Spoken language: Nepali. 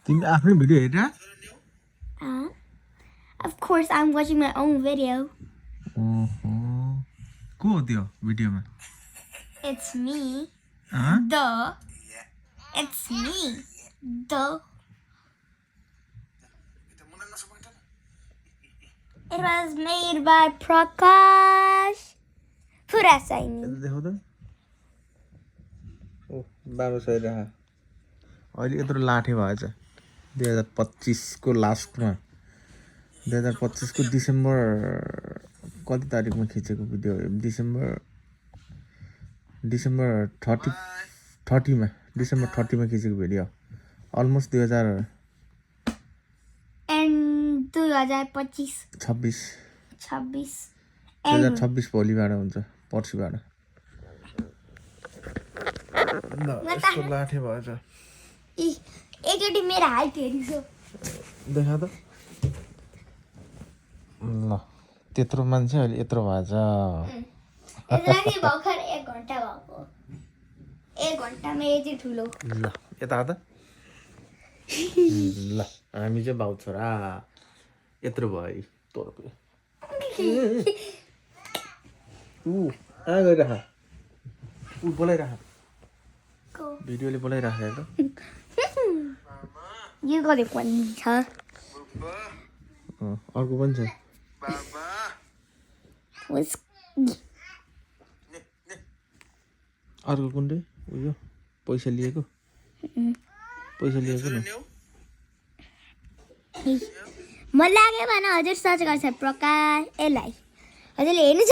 तिमी आफ्नै भिडियो हेरेर Of course, I'm watching my own video. ओहो को हो त्यो भिडियोमा It's me. Huh? Duh. It's me. Duh. It was made by Prakash Purasaini. देखाउ त ओ 1200 रहा अहिले यत्रो लाठे भएछ 2025 को लास्टमा 2025 को डिसेम्बर कति तारिकमा खिचेको भिडियो हो डिसेम्बर 30 मा डिसेम्बर 30 मा खिचेको भिडियो अलमोस्ट And 2025. 26 And 2026 भोलिबाट हुन्छ पर्सिबाट यस्तो लाठे भएछ एकचोटि मेरो हाइट हेरिसो देखा त ल त्यत्रो मान्छे अहिले यत्रो भएछ यसलाई भर्खर 1 घन्टा भएको 1 घन्टामा यति ठुलो ल यता त ल हामी चाहिँ भाउ छोरा यत्रो भयो तोर्पे ऊ आ गइरह ऊ बोलाइरह भिडियोले बोलाइराख त यो गरे पनि छ अर्को पनि छ अर्को कुन रे उयो पैसा लिएको न म लाग्यो भने हजुर सर्च गर्छ प्रकाश यसलाई हजुरले हेर्नु